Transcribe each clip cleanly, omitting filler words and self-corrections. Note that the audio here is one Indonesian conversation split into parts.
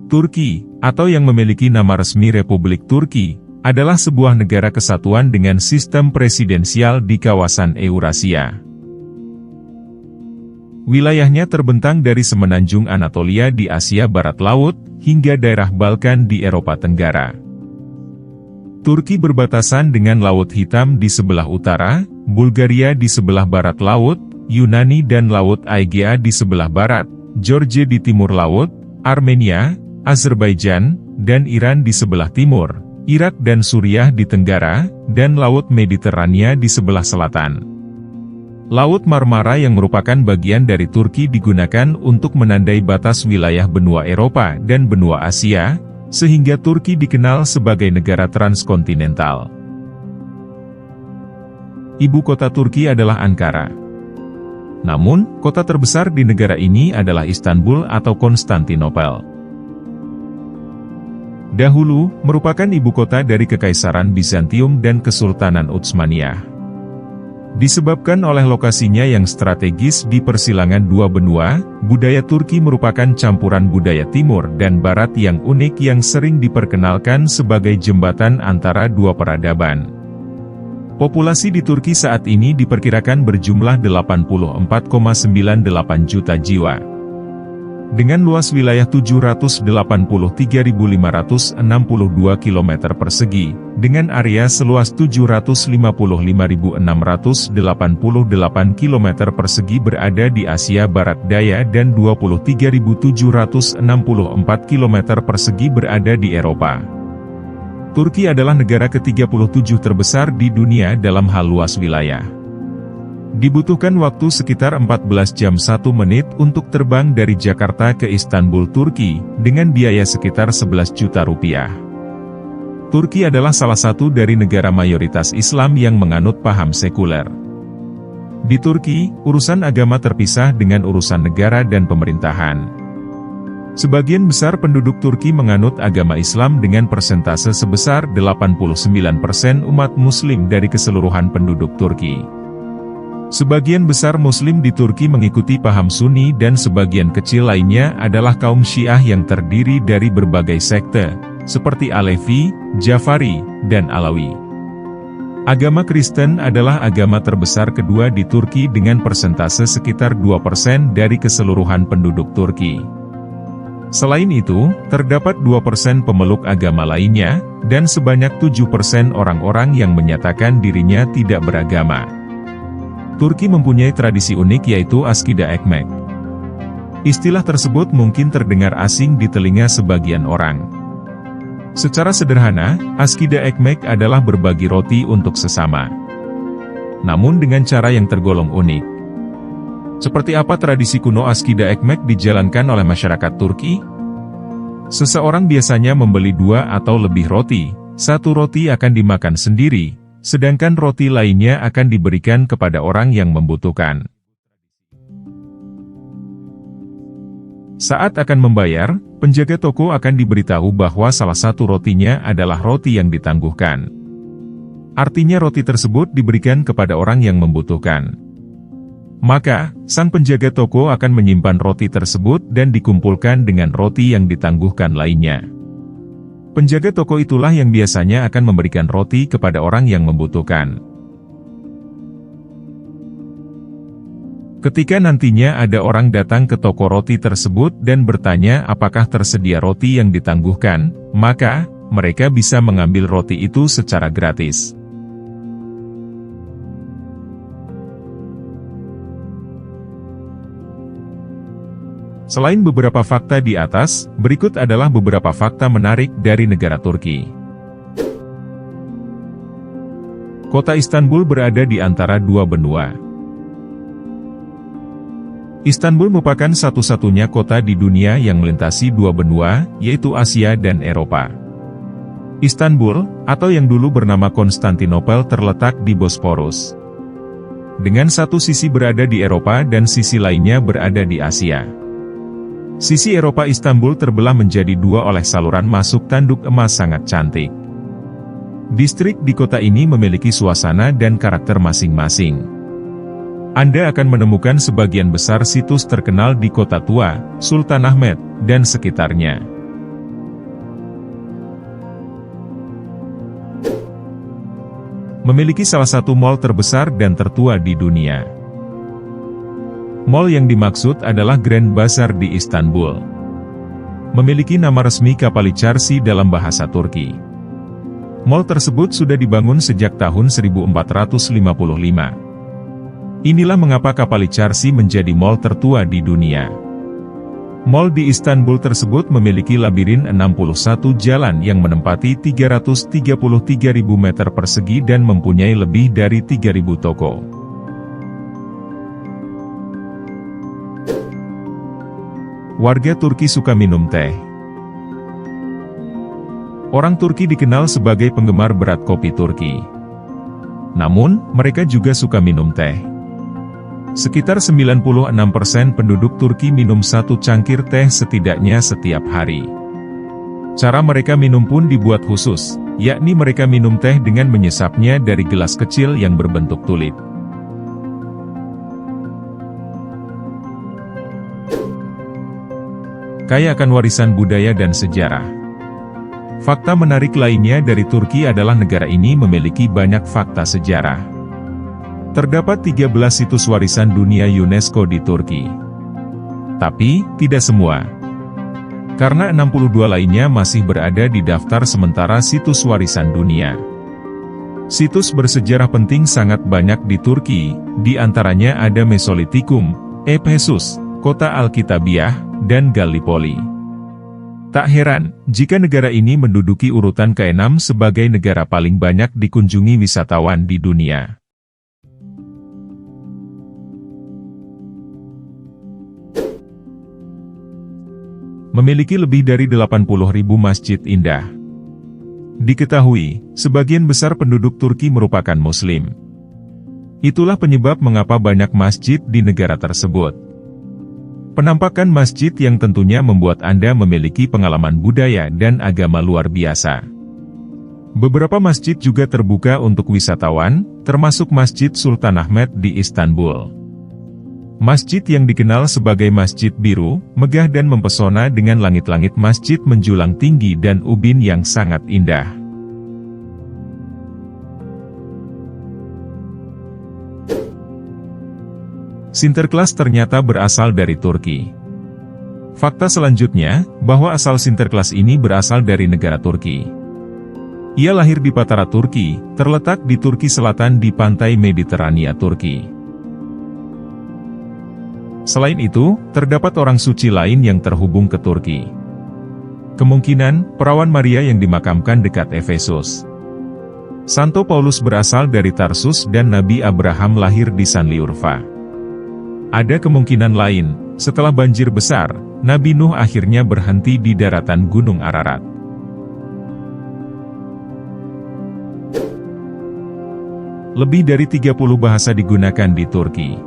Turki, atau yang memiliki nama resmi Republik Turki, adalah sebuah negara kesatuan dengan sistem presidensial di kawasan Eurasia. Wilayahnya terbentang dari semenanjung Anatolia di Asia Barat Laut, hingga daerah Balkan di Eropa Tenggara. Turki berbatasan dengan Laut Hitam di sebelah utara, Bulgaria di sebelah barat laut, Yunani dan Laut Aegea di sebelah barat, Georgia di timur laut, Armenia, Azerbaijan, dan Iran di sebelah timur, Irak dan Suriah di tenggara, dan Laut Mediterania di sebelah selatan. Laut Marmara yang merupakan bagian dari Turki digunakan untuk menandai batas wilayah benua Eropa dan benua Asia, sehingga Turki dikenal sebagai negara transkontinental. Ibu kota Turki adalah Ankara. Namun, kota terbesar di negara ini adalah Istanbul atau Konstantinopel. Dahulu, merupakan ibu kota dari Kekaisaran Bizantium dan Kesultanan Utsmaniyah. Disebabkan oleh lokasinya yang strategis di persilangan dua benua, budaya Turki merupakan campuran budaya timur dan barat yang unik yang sering diperkenalkan sebagai jembatan antara dua peradaban. Populasi di Turki saat ini diperkirakan berjumlah 84,98 juta jiwa. Dengan luas wilayah 783.562 km persegi, dengan area seluas 755.688 km persegi berada di Asia Barat Daya dan 23.764 km persegi berada di Eropa. Turki adalah negara ke-37 terbesar di dunia dalam hal luas wilayah. Dibutuhkan waktu sekitar 14 jam 1 menit untuk terbang dari Jakarta ke Istanbul, Turki, dengan biaya sekitar 11 juta rupiah. Turki adalah salah satu dari negara mayoritas Islam yang menganut paham sekuler. Di Turki, urusan agama terpisah dengan urusan negara dan pemerintahan. Sebagian besar penduduk Turki menganut agama Islam dengan persentase sebesar 89% umat Muslim dari keseluruhan penduduk Turki. Sebagian besar Muslim di Turki mengikuti paham Sunni dan sebagian kecil lainnya adalah kaum Syiah yang terdiri dari berbagai sekte, seperti Alevi, Jafari, dan Alawi. Agama Kristen adalah agama terbesar kedua di Turki dengan persentase sekitar 2% dari keseluruhan penduduk Turki. Selain itu, terdapat 2% pemeluk agama lainnya, dan sebanyak 7% orang-orang yang menyatakan dirinya tidak beragama. Turki mempunyai tradisi unik yaitu Askida Ekmek. Istilah tersebut mungkin terdengar asing di telinga sebagian orang. Secara sederhana, Askida Ekmek adalah berbagi roti untuk sesama. Namun dengan cara yang tergolong unik. Seperti apa tradisi kuno Askida Ekmek dijalankan oleh masyarakat Turki? Seseorang biasanya membeli 2 atau lebih roti, satu roti akan dimakan sendiri, sedangkan roti lainnya akan diberikan kepada orang yang membutuhkan. Saat akan membayar, penjaga toko akan diberitahu bahwa salah satu rotinya adalah roti yang ditangguhkan. Artinya roti tersebut diberikan kepada orang yang membutuhkan. Maka, sang penjaga toko akan menyimpan roti tersebut dan dikumpulkan dengan roti yang ditangguhkan lainnya. Penjaga toko itulah yang biasanya akan memberikan roti kepada orang yang membutuhkan. Ketika nantinya ada orang datang ke toko roti tersebut dan bertanya apakah tersedia roti yang ditangguhkan, maka mereka bisa mengambil roti itu secara gratis. Selain beberapa fakta di atas, berikut adalah beberapa fakta menarik dari negara Turki. Kota Istanbul berada di antara dua benua. Istanbul merupakan satu-satunya kota di dunia yang melintasi dua benua, yaitu Asia dan Eropa. Istanbul, atau yang dulu bernama Konstantinopel terletak di Bosporus. Dengan satu sisi berada di Eropa dan sisi lainnya berada di Asia. Sisi Eropa Istanbul terbelah menjadi dua oleh saluran masuk tanduk emas sangat cantik. Distrik di kota ini memiliki suasana dan karakter masing-masing. Anda akan menemukan sebagian besar situs terkenal di Kota Tua, Sultanahmet, dan sekitarnya. memiliki salah satu mall terbesar dan tertua di dunia. Mall yang dimaksud adalah Grand Bazar di Istanbul. Memiliki nama resmi Kapalı Çarşı dalam bahasa Turki. Mall tersebut sudah dibangun sejak tahun 1455. Inilah mengapa Kapalı Çarşı menjadi mall tertua di dunia. Mall di Istanbul tersebut memiliki labirin 61 jalan yang menempati 333.000 meter persegi dan mempunyai lebih dari 3.000 toko. Warga Turki suka minum teh. Orang Turki dikenal sebagai penggemar berat kopi Turki. Namun, mereka juga suka minum teh. Sekitar 96% penduduk Turki minum satu cangkir teh setidaknya setiap hari. Cara mereka minum pun dibuat khusus, yakni mereka minum teh dengan menyesapnya dari gelas kecil yang berbentuk tulip. Kaya akan warisan budaya dan sejarah. Fakta menarik lainnya dari Turki adalah negara ini memiliki banyak fakta sejarah. Terdapat 13 situs warisan dunia UNESCO di Turki. Tapi, tidak semua. Karena 62 lainnya masih berada di daftar sementara situs warisan dunia. Situs bersejarah penting sangat banyak di Turki, di antaranya ada Mesolitikum, Efesus, Kota Alkitabiyah, dan Gallipoli. Tak heran, jika negara ini menduduki urutan ke-6 sebagai negara paling banyak dikunjungi wisatawan di dunia. Memiliki lebih dari 80.000 masjid indah. Diketahui, sebagian besar penduduk Turki merupakan Muslim. Itulah penyebab mengapa banyak masjid di negara tersebut. Penampakan masjid yang tentunya membuat Anda memiliki pengalaman budaya dan agama luar biasa. Beberapa masjid juga terbuka untuk wisatawan, termasuk Masjid Sultanahmet di Istanbul. Masjid yang dikenal sebagai Masjid Biru, megah dan mempesona dengan langit-langit masjid menjulang tinggi dan ubin yang sangat indah. Sinterklas ternyata berasal dari Turki. Fakta selanjutnya, bahwa asal Sinterklas ini berasal dari negara Turki. Ia lahir di Patara, Turki, terletak di Turki Selatan di pantai Mediterania, Turki. Selain itu, terdapat orang suci lain yang terhubung ke Turki. Kemungkinan, perawan Maria yang dimakamkan dekat Efesus. Santo Paulus berasal dari Tarsus dan Nabi Abraham lahir di Sanliurfa. Ada kemungkinan lain, setelah banjir besar, Nabi Nuh akhirnya berhenti di daratan Gunung Ararat. Lebih dari 30 bahasa digunakan di Turki.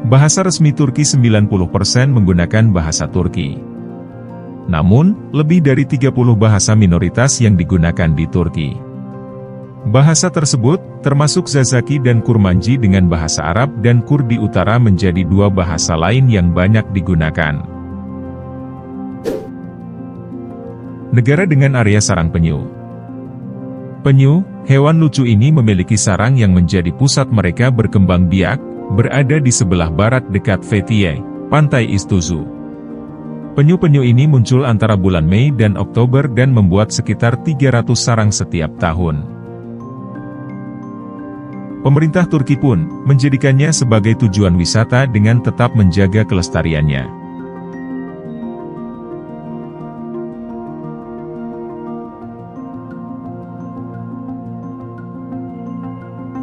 Bahasa resmi Turki 90% menggunakan bahasa Turki. Namun, lebih dari 30 bahasa minoritas yang digunakan di Turki. Bahasa tersebut, termasuk Zazaki dan Kurmanji dengan bahasa Arab dan Kurdi Utara menjadi dua bahasa lain yang banyak digunakan. Negara dengan area sarang penyu. Penyu, hewan lucu ini memiliki sarang yang menjadi pusat mereka berkembang biak, berada di sebelah barat dekat Fethiye, pantai Istuzu. Penyu-penyu ini muncul antara bulan Mei dan Oktober dan membuat sekitar 300 sarang setiap tahun. Pemerintah Turki pun menjadikannya sebagai tujuan wisata dengan tetap menjaga kelestariannya.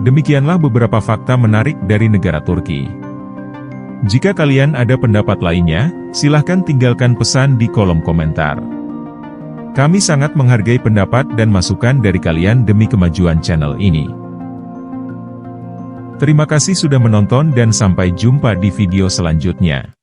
Demikianlah beberapa fakta menarik dari negara Turki. Jika kalian ada pendapat lainnya, silahkan tinggalkan pesan di kolom komentar. Kami sangat menghargai pendapat dan masukan dari kalian demi kemajuan channel ini. Terima kasih sudah menonton dan sampai jumpa di video selanjutnya.